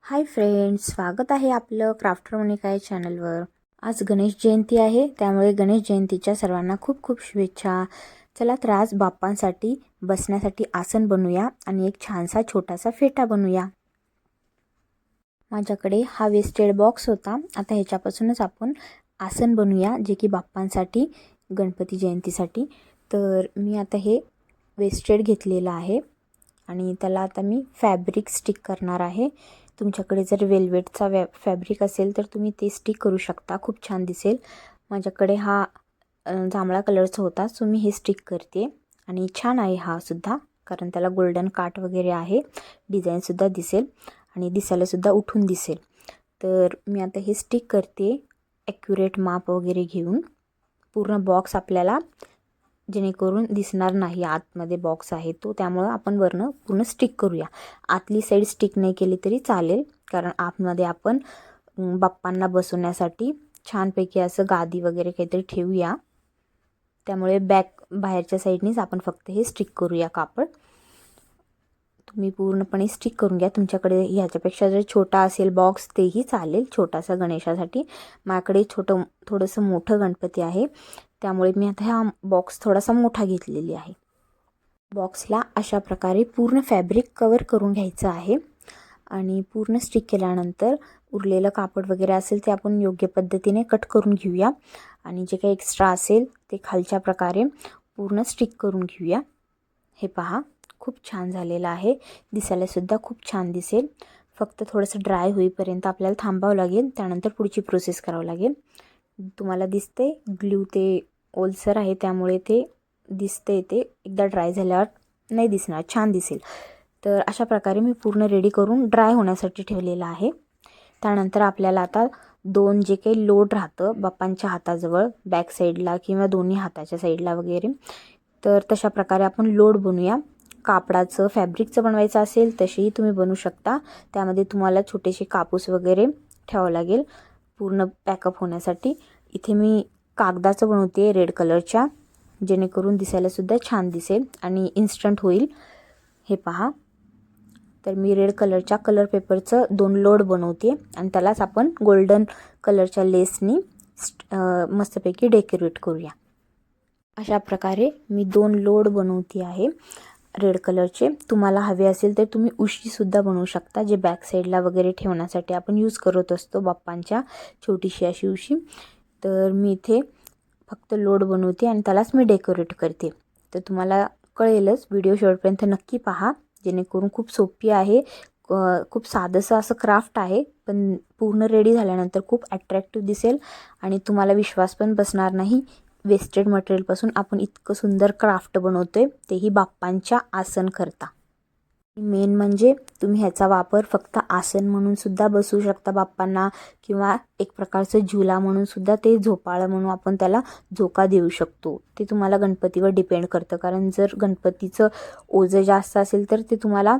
Hi friends, स्वागत आहे आपलं क्राफ्टर मोनिका या चॅनलवर। आज गणेश जयंती आहे, त्यामुळे गणेश जयंतीच्या सर्वांना खूप खूप शुभेच्छा। चला तर आज बाप्पांसाठी बसण्यासाठी आसन बनवूया आणि एक छानसा छोटासा फेटा बनवूया। माझ्याकडे हा वेस्टेड बॉक्स होता। आता ह्याच्यापासूनच आपण आसन बनवूया, जे की बाप्पांसाठी गणपती जयंतीसाठी। तर मी आता हे वेस्टेड घेतलेलं आहे आणि त्याला आता मी फॅब्रिक स्टिक करणार आहे। तुमच्याकडे जर वेल्वेटचा फॅब्रिक असेल तर तुम्ही ते स्टिक करू शकता, खूप छान दिसेल। माझ्याकडे हा जांभळा कलरचा होता, सो मी हे स्टिक करते आणि छान आहे हा सुद्धा, कारण त्याला गोल्डन काट वगैरे आहे, डिझाईनसुद्धा दिसेल आणि दिसायला सुद्धा उठून दिसेल। तर मी आता हे स्टिक करते ॲक्युरेट माप वगैरे घेऊन। पूर्ण बॉक्स आपल्याला जेणेकरून दिसणार नाही आतमध्ये बॉक्स आहे तो, त्यामुळे आपण वरनं पूर्ण स्टिक करूया। आतली साईड स्टिक नाही केली तरी चालेल, कारण आतमध्ये आपण बाप्पांना बसवण्यासाठी छानपैकी असं गादी वगैरे काहीतरी ठेवूया, त्यामुळे बाहेरच्या साईडनीच आपण फक्त हे स्टिक करूया कापड। तुम्ही पूर्णपणे स्टिक करून घ्या। तुमच्याकडे ह्याच्यापेक्षा जर छोटा असेल बॉक्स तेही चालेल, छोटासा गणेशासाठी। माझ्याकडे थोडंसं मोठं गणपती आहे, त्यामुळे मी आता हा बॉक्स थोडासा मोठा घेतलेली आहे। बॉक्सला अशा प्रकारे पूर्ण फॅब्रिक कवर करून घ्यायचं आहे आणि पूर्ण स्टिक केल्यानंतर उरलेलं कापड वगैरे असेल ते आपण योग्य पद्धतीने कट करून घेऊया आणि जे काही एक्स्ट्रा असेल ते खालच्या प्रकारे पूर्ण स्टिक करून घेऊया। हे पहा, खूप छान झालेलं आहे, दिसायला सुद्धा खूप छान दिसेल। फक्त थोडंसं ड्राय होईपर्यंत आपल्याला थांबावं लागेल, त्यानंतर पुढची प्रोसेस करावं लागेल। तुम्हाला दिसते ग्लू ते ओलसर आहे, त्यामुळे ते दिसते, ते एकदा ड्राय झाल्यावर नाही दिसणार, छान दिसेल। तर अशा प्रकारे मी पूर्ण रेडी करून ड्राय होण्यासाठी ठेवलेलं आहे। त्यानंतर आपल्याला आता दोन जे काही लोड राहतं बाप्पांच्या हाताजवळ, बॅक साईडला किंवा दोन्ही हाताच्या साईडला वगैरे, तर तशा प्रकारे आपण लोड बनवूया। कापडाचं फॅब्रिकचं बनवायचं असेल तशीही तुम्ही बनवू शकता, त्यामध्ये तुम्हाला छोटेसे कापूस वगैरे ठेवावं लागेल पूर्ण पॅकअप होण्यासाठी। इथे मी कागदाचं बनवते रेड कलरच्या, जेणेकरून दिसायला सुद्धा छान दिसेल आणि इन्स्टंट होईल। हे पहा, तर मी रेड कलरच्या कलर पेपरचं 2 लोड बनवते आणि त्यालाच आपण गोल्डन कलरच्या लेसनी मस्तपैकी डेकोरेट करूया। अशा प्रकारे मी 2 लोड बनवते आहे रेड कलरचे। तुम्हाला हवे असेल तर तुम्ही उशीसुद्धा बनवू शकता, जे बॅक साईडला वगैरे ठेवण्यासाठी आपण यूज करत असतो बाप्पांच्या, छोटीशी अशी उशी। तर मी इथे फक्त लोड बनवते आणि त्यालाच मी डेकोरेट करते। तर तुम्हाला कळेलच, व्हिडिओ शेवटपर्यंत नक्की पहा, जेणेकरून खूप सोपी आहे, खूप साधंसं असं क्राफ्ट आहे, पण पूर्ण रेडी झाल्यानंतर खूप अट्रॅक्टिव्ह दिसेल आणि तुम्हाला विश्वास पण बसणार नाही, वेस्टेड मटेरियलपासून आपण इतकं सुंदर क्राफ्ट बनवतोय, तेही बाप्पांच्या आसन करता। मेन म्हणजे तुम्ही ह्याचा वापर फक्त आसन म्हणून सुद्धा बसवू शकता बाप्पांना, किंवा एक प्रकारचं झुला म्हणून सुद्धा, ते झोपाळं म्हणून आपण त्याला झोका देऊ शकतो। ते तुम्हाला गणपतीवर डिपेंड करतं, कारण जर गणपतीचं ओझं जास्त असेल तर ते तुम्हाला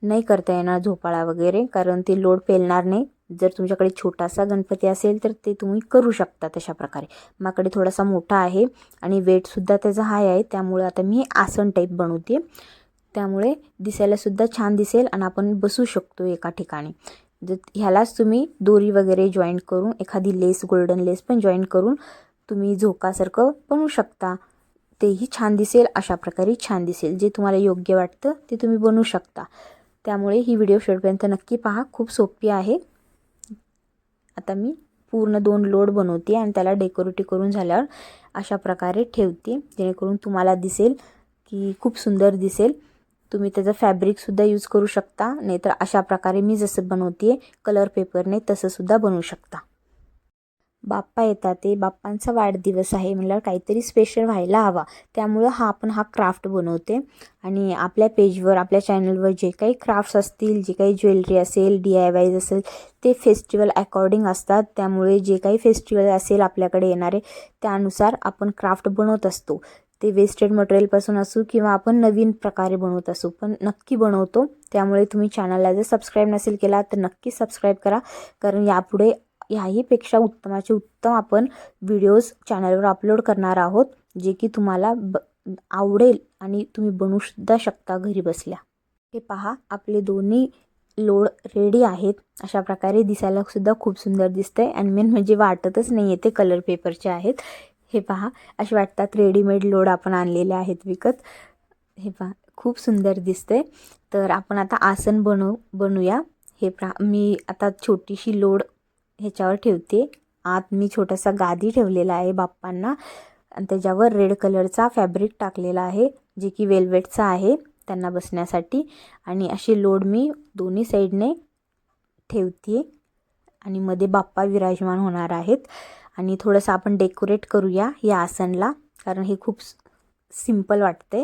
नाही करता येणार झोपाळा वगैरे, कारण ते लोड पेलणार नाही। जर तुमच्याकडे छोटासा गणपती असेल तर ते तुम्ही करू शकता तशा प्रकारे। माझ्याकडे थोडासा मोठा आहे आणि वेटसुद्धा त्याचा हाय आहे, त्यामुळे आता मी आसन टाईप बनवते, त्यामुळे दिसायला सुद्धा छान दिसेल आणि आपण बसू शकतो एका ठिकाणी। ह्यालाच तुम्ही दोरी वगैरे जॉईन करून, एखादी लेस, गोल्डन लेस पण जॉईन करून तुम्ही झोकासारखं बनवू शकता, तेही छान दिसेल। अशा प्रकारे छान दिसेल, जे तुम्हाला योग्य वाटतं ते तुम्ही बनवू शकता। त्यामुळे ही व्हिडिओ शेवटपर्यंत नक्की पहा, खूप सोपी आहे। आता मी पूर्ण 2 लोड बनवते आणि त्याला डेकोरेट करून झाल्यावर अशा प्रकारे ठेवते, जेणेकरून तुम्हाला दिसेल की खूप सुंदर दिसेल। तुम्ही त्याचं फॅब्रिकसुद्धा यूज करू शकता, नाहीतर अशा प्रकारे मी जसं बनवते कलर पेपरने तसंसुद्धा बनवू शकता। बाप्पा येतात, ते बाप्पांचा वाढदिवस आहे म्हटल्यावर काहीतरी स्पेशल व्हायला हवा, त्यामुळं आपण हा क्राफ्ट बनवते। आणि आपल्या पेजवर, आपल्या चॅनलवर जे काही क्राफ्ट्स असतील, जे काही ज्वेलरी असेल, DIYज असेल, ते फेस्टिवल अकॉर्डिंग असतात, त्यामुळे जे काही फेस्टिवल असेल आपल्याकडे येणारे, त्यानुसार आपण क्राफ्ट बनवत असतो। ते वेस्टेड मटेरियलपासून असू किंवा आपण नवीन प्रकारे बनवत असू, पण नक्की बनवतो। त्यामुळे तुम्ही चॅनलला जर सबस्क्राईब नसेल केला तर नक्की सबस्क्राईब करा, कारण यापुढे ह्याहीपेक्षा उत्तमाचे उत्तम आपण व्हिडिओज चॅनलवर अपलोड करणार आहोत, जे की तुम्हाला आवडेल आणि तुम्ही बनवूसुद्धा शकता घरी बसल्या। हे पहा, आपले दोन्ही लोड रेडी आहेत. अशा प्रकारे दिसायला सुद्धा खूप सुंदर दिसतंय आणि मेन म्हणजे वाटतच नाही आहे ते कलर पेपरचे आहेत. हे पहा, असे वाटतात रेडीमेड लोड आपण आणलेले आहेत विकत. हे पहा, खूप सुंदर दिसतंय. तर आपण आता आसन बनवूया. मी आता छोटीशी लोड ह्याच्यावर ठेवते. आत मी छोटासा गादी ठेवलेला आहे बाप्पांना आणि त्याच्यावर रेड कलरचा फॅब्रिक टाकलेला आहे, जे की वेल्वेटचा आहे त्यांना बसण्यासाठी. आणि अशी लोड मी दोन्ही साईडने ठेवते आणि मध्ये बाप्पा विराजमान होणार आहेत. आणि थोडंसं आपण डेकोरेट करूया या आसनला, कारण हे खूप सिंपल वाटते.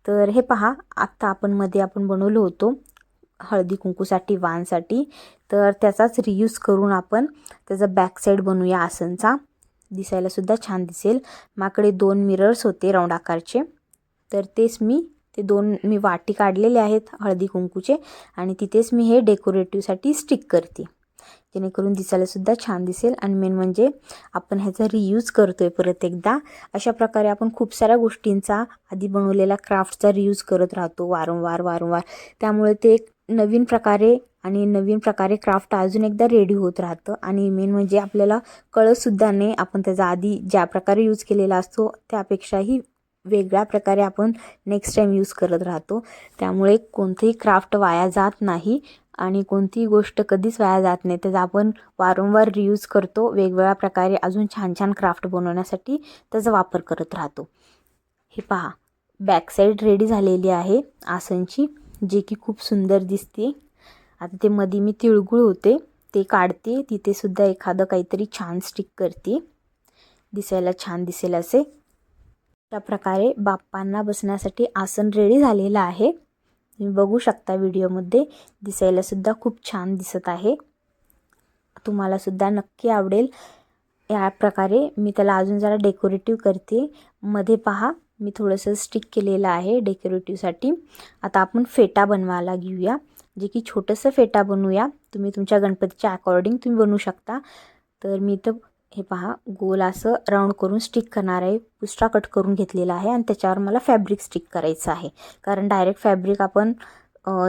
तर हे पहा, आत्ता आपण बनवलं होतं हळदी कुंकूसाठी वाणसाठी, तर त्याचाच रियूज करून आपण त्याचा बॅक साईड बनवूया आसनचा. दिसायला सुद्धा छान दिसेल. माझ्याकडे 2 मिरर्स होते राऊंड आकारचे, तर ते 2 मी वाटी काढलेले आहेत हळदी कुंकूचे आणि तिथेच मी हे डेकोरेटिव्हसाठी स्टिक करते, जेणेकरून दिसायला सुद्धा छान दिसेल. आणि मेन म्हणजे आपण ह्याचा रियूज करतोय परत एकदा. अशा प्रकारे आपण खूप साऱ्या गोष्टींचा आधी बनवलेला क्राफ्टचा रियूज करत राहतो वारंवार. त्यामुळे ते एक नवीन प्रकारे क्राफ्ट अजून एकदा रेडी होत राहतं. आणि मेन म्हणजे आपल्याला कळतसुद्धा नाही, आपण त्याचा आधी ज्या प्रकारे यूज केलेला असतो त्यापेक्षाही वेगळ्या प्रकारे आपण नेक्स्ट टाईम यूज करत राहतो. त्यामुळे कोणतेही क्राफ्ट वाया जात नाही आणि कोणतीही गोष्ट कधीच वाया जात नाही. त्याचा आपण वारंवार रियूज करतो, वेगवेगळ्या प्रकारे अजून छान क्राफ्ट बनवण्यासाठी त्याचा वापर करत राहतो. हे पहा, बॅक साईड रेडी झालेली आहे आसनची, जे की खूप सुंदर दिसते. आता ते मध्ये मी तिळगुळ होते ते काढते, तिथे सुद्धा एखादं काहीतरी छान स्टिक करते, दिसायला छान दिसेल असे. त्या प्रकारे बाप्पांना बसण्यासाठी आसन रेडी झालेलं आहे. तुम्ही बघू शकता व्हिडिओमध्ये, दिसायला सुद्धा खूप छान दिसत आहे. तुम्हाला सुद्धा नक्की आवडेल. या प्रकारे मी त्याला अजून जरा डेकोरेटिव्ह करते. मध्ये पहा, मी थोडंसं स्टिक केलेलं आहे डेकोरेटिव्हसाठी. आता आपण फेटा बनवायला घेऊया, जे की छोटंसं फेटा बनवूया. तुम्ही तुमच्या गणपतीच्या अकॉर्डिंग तुम्ही बनवू शकता. तर मी इथं हे पहा, गोल असं राऊंड करून स्टिक करणार आहे. पुस्टा कट करून घेतलेला आहे आणि त्याच्यावर मला फॅब्रिक स्टिक करायचं आहे, कारण डायरेक्ट फॅब्रिक आपण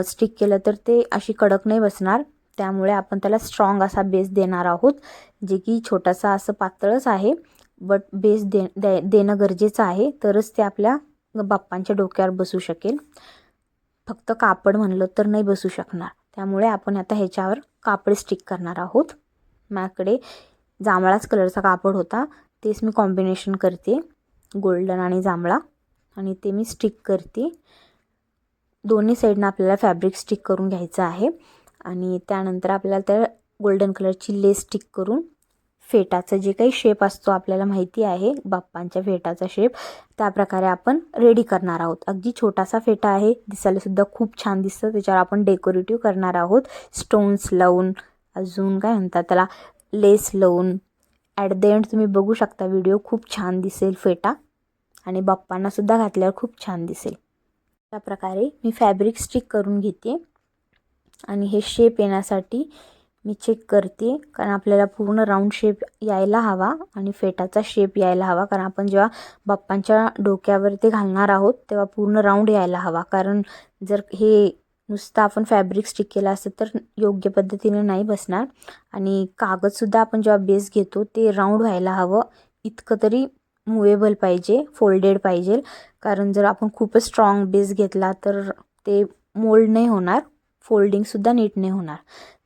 स्टिक केलं तर ते अशी कडक नाही बसणार. त्यामुळे आपण त्याला स्ट्रॉंग असा बेस देणार आहोत, जे की छोटासा असं पातळच आहे, बट बेस देणं गरजेचं आहे, तरच ते आपल्या बाप्पांच्या डोक्यावर बसू शकेल. फक्त कापड म्हणलं तर नाही बसू शकणार. त्यामुळे आपण आता ह्याच्यावर कापड स्टिक करणार आहोत. माझ्याकडे जांभळाच कलरचा कापड होता, तेच मी कॉम्बिनेशन करते, गोल्डन आणि जांभळा, आणि ते मी स्टिक करते. दोन्ही साईडनं आपल्याला फॅब्रिक स्टिक करून घ्यायचं आहे. आणि त्यानंतर आपल्याला त्या गोल्डन कलरची लेस स्टिक करून फेटाचं जे काही शेप असतो आपल्याला माहिती आहे बाप्पांच्या फेटाचा शेप, त्या प्रकारे आपण रेडी करणार आहोत. अगदी छोटासा फेटा आहे, दिसायला सुद्धा खूप छान दिसतं. त्याच्यावर आपण डेकोरेटिव्ह करणार आहोत स्टोन्स लावून, अजून काय म्हणतात त्याला, लेस लावून. ॲट द एंड तुम्ही बघू शकता व्हिडिओ, खूप छान दिसेल फेटा आणि बाप्पांना सुद्धा घातल्यावर खूप छान दिसेल. त्या प्रकारे मी फॅब्रिक स्टिक करून घेते आणि हे शेप येण्यासाठी मी चेक करते, कारण आपल्याला पूर्ण राऊंड शेप यायला हवा आणि फेटाचा शेप यायला हवा. कारण आपण जेव्हा बाप्पांच्या डोक्यावर ते घालणार आहोत तेव्हा पूर्ण राऊंड यायला हवा. कारण जर हे नुसतं आपण फॅब्रिक स्टिक केलं असतं तर योग्य पद्धतीने नाही बसणार. आणि कागदसुद्धा आपण जेव्हा बेस घेतो ते राऊंड व्हायला हवं, इतकं तरी मुवेबल पाहिजे, फोल्डेड पाहिजे. कारण जर आपण खूपच स्ट्रॉंग बेस घेतला तर ते मोल्ड नाही होणार, फोल्डिंगसुद्धा नीट नाही होणार.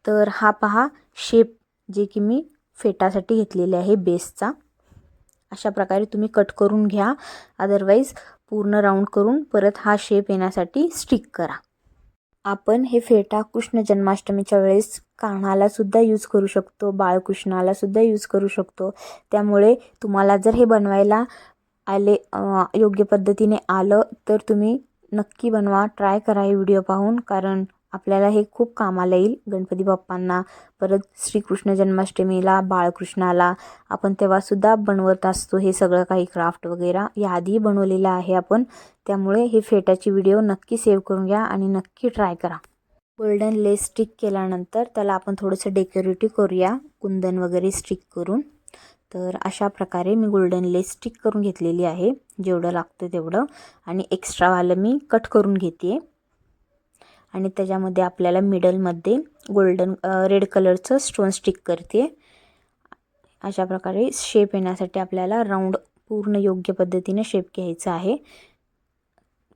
तर हा पहा शेप, जे की मी फेटासाठी घेतलेले आहे बेसचा. अशा प्रकारे तुम्ही कट करून घ्या, अदरवाईज पूर्ण राऊंड करून परत हा शेप येण्यासाठी स्टिक करा. आपण हे फेटा कृष्ण जन्माष्टमीच्या वेळेस कान्हाला सुद्धा यूज करू शकतो, बाळकृष्णाला सुद्धा यूज करू शकतो. त्यामुळे तुम्हाला जर हे बनवायला योग्य पद्धतीने आलं तर तुम्ही नक्की बनवा, ट्राय करा हे व्हिडिओ पाहून, कारण आपल्याला हे खूप कामाला येईल. गणपती बाप्पांना, परत श्रीकृष्ण जन्माष्टमीला, बाळकृष्णाला आपण तेव्हासुद्धा बनवत असतो हे सगळं काही क्राफ्ट वगैरे, याआधी बनवलेलं आहे आपण. त्यामुळे हे फेटाची व्हिडिओ नक्की सेव्ह करून घ्या आणि नक्की ट्राय करा. गोल्डन लेस स्टिक केल्यानंतर त्याला आपण थोडंसं डेकोरेटिव्ह करूया, कुंदन वगैरे स्टिक करून. तर अशा प्रकारे मी गोल्डन लेस स्टिक करून घेतलेली आहे, जेवढं लागतं तेवढं, आणि एक्स्ट्रावालं मी कट करून घेते. आणि त्याच्यामध्ये आपल्याला मिडलमध्ये गोल्डन रेड कलरचं स्टोन स्टिक करते. अशा प्रकारे शेप येण्यासाठी आपल्याला राऊंड पूर्ण योग्य पद्धतीने शेप घ्यायचा आहे.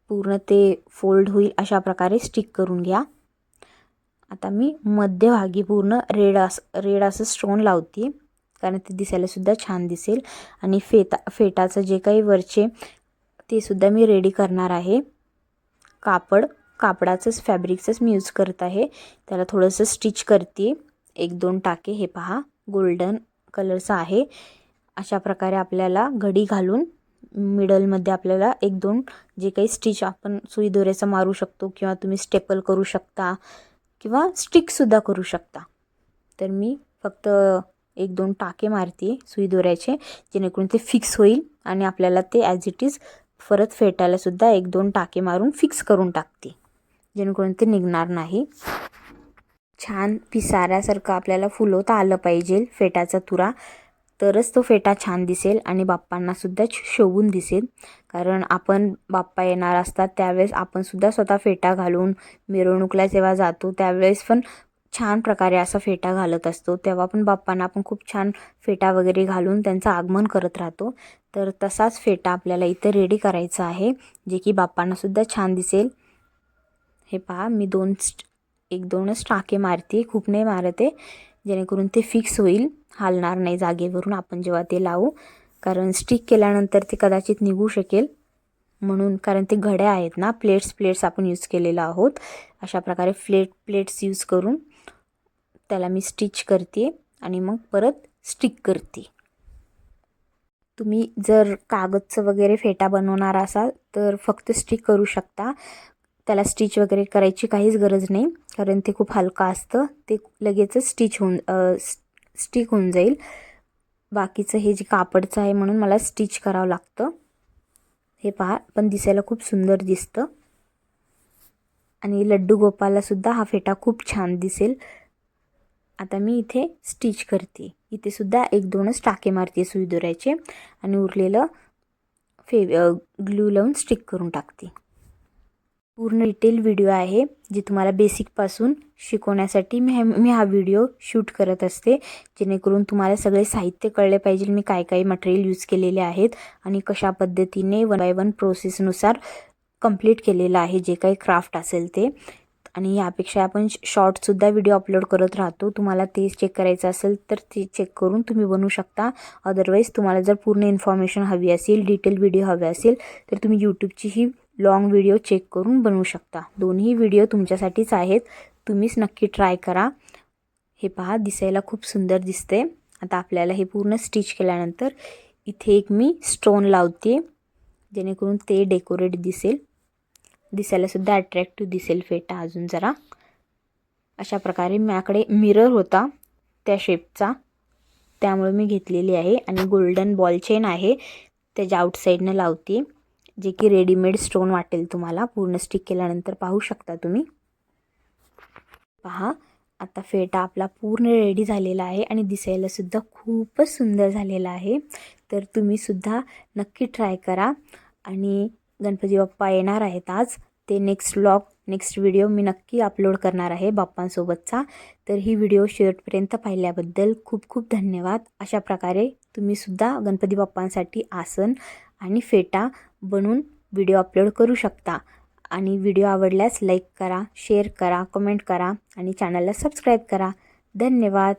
पूर्ण ते फोल्ड होईल अशा प्रकारे स्टिक करून घ्या. आता मी मध्यभागी पूर्ण रेड असं स्टोन लावते, कारण ते दिसायला सुद्धा छान दिसेल. आणि फेटाचं जे काही वरचे ते सुद्धा मी रेडी करणार आहे. कापडाचंच फॅब्रिकचंच मी यूज करत आहे. त्याला थोडंसं स्टिच करते. 1-2 टाके हे पहा गोल्डन कलरचा आहे. अशा प्रकारे आपल्याला घडी घालून मिडलमध्ये आपल्याला 1-2 जे काही स्टिच आपण सुई दोऱ्याचं मारू शकतो किंवा तुम्ही स्टेपल करू शकता किंवा स्टिकसुद्धा करू शकता. तर मी फक्त 1-2 टाके मारते सुई दोऱ्याचे, जेणेकरून ते फिक्स होईल आणि आपल्याला ते ॲज इट इज परत फेटायला सुद्धा 1-2 टाके मारून फिक्स करून टाकते, जेणेकरून ते निघणार नाही. छान पिसाऱ्यासारखं आपल्याला फुलवता आलं पाहिजे फेटाचा तुरा, तरच तो फेटा छान दिसेल आणि बाप्पांना सुद्धा शोभून दिसेल. कारण आपण बाप्पा येणार असतात त्यावेळेस आपण सुद्धा स्वतः फेटा घालून मिरवणुकीला जेव्हा जातो त्यावेळेस पण छान प्रकारे असा फेटा घालत असतो. तेव्हा पण बाप्पांना आपण खूप छान फेटा वगैरे घालून त्यांचं आगमन करत राहतो. तर तसाच फेटा आपल्याला इथं रेडी करायचा आहे, जे की बाप्पांना सुद्धा छान दिसेल. हे पहा मी 1-2च टाके मारते, खूप नाही मारते, जेणेकरून ते फिक्स होईल, हालणार नाही जागेवरून आपण जेव्हा ते लावू. कारण स्टिक केल्यानंतर ते कदाचित निघू शकेल म्हणून, कारण ते घड्या आहेत ना, प्लेट्स आपण यूज केलेला आहोत. अशा प्रकारे प्लेट्स यूज करून त्याला मी स्टिच करते आणि मग परत स्टिक करते. तुम्ही जर कागदचं वगैरे फेटा बनवणार असाल तर फक्त स्टिक करू शकता. त्याला स्टिच वगैरे करायची काहीच गरज नाही, कारण ते खूप हलका असतं, ते लगेचच स्टिक होऊन जाईल. बाकीचं हे जे कापडचं आहे म्हणून मला स्टिच करावं लागतं. हे पहा, पण दिसायला खूप सुंदर दिसतं आणि लड्डू गोपालासुद्धा हा फेटा खूप छान दिसेल. आता मी इथे स्टिच करते. इथे सुद्धा 1-2च टाके मारते सुई दोऱ्याचे आणि उरलेलं ग्लू लावून स्टिक करून टाकते. पूर्ण डिटेल व्हिडिओ आहे जी तुम्हाला बेसिकपासून शिकवण्यासाठी मी हा व्हिडिओ शूट करत असते, जेणेकरून तुम्हाला सगळे साहित्य कळले पाहिजे. मी काय मटेरियल यूज केलेले आहेत आणि कशा पद्धतीने 1 बाय 1 प्रोसेसनुसार कंप्लीट केलेलं आहे जे काही क्राफ्ट असेल ते. आणि यापेक्षा आपण शॉर्टसुद्धा व्हिडिओ अपलोड करत राहतो. तुम्हाला ते चेक करायचं असेल तर ते चेक करून तुम्ही बनवू शकता. अदरवाईज तुम्हाला जर पूर्ण इन्फॉर्मेशन हवी असेल, डिटेल व्हिडिओ हवे असेल तर तुम्ही यूट्यूबची ही लॉंग व्हिडिओ चेक करून बनवू शकता. दोन्ही व्हिडिओ तुमच्यासाठीच आहेत, तुम्हीच नक्की ट्राय करा. हे पहा, दिसायला खूप सुंदर दिसते. आता आपल्याला हे पूर्ण स्टिच केल्यानंतर इथे एक मी स्टोन लावते, जेणेकरून ते डेकोरेट दिसायला सुद्धा अट्रॅक्टिव्ह दिसेल फेटा अजून जरा. अशा प्रकारे माझ्याकडे मिरर होता त्या शेपचा, त्यामुळे मी घेतलेली आहे. आणि गोल्डन बॉल चेन आहे त्याच्या आउटसाईडनं लावते, जे की रेडीमेड स्टोन वाटेल तुम्हाला पूर्ण स्टिक केल्यानंतर. पाहू शकता तुम्ही. पहा, आता फेटा आपला पूर्ण रेडी झालेला आहे आणि दिसायला सुद्धा खूपच सुंदर झालेला आहे. तर तुम्ही सुद्धा नक्की ट्राय करा. आणि गणपती बाप्पा येणार आहेत आज, ते नेक्स्ट व्हिडिओ मी नक्की अपलोड करणार आहे बाप्पांसोबतचा. तर ही व्हिडिओ शेवटपर्यंत पाहिल्याबद्दल खूप खूप धन्यवाद. अशा प्रकारे तुम्ही सुद्धा गणपती बाप्पांसाठी आसन आणि फेटा बनवून व्हिडिओ अपलोड करू शकता. आणि व्हिडिओ आवडल्यास लाईक करा, शेअर करा, कमेंट करा आणि चॅनलला सबस्क्राईब करा. धन्यवाद.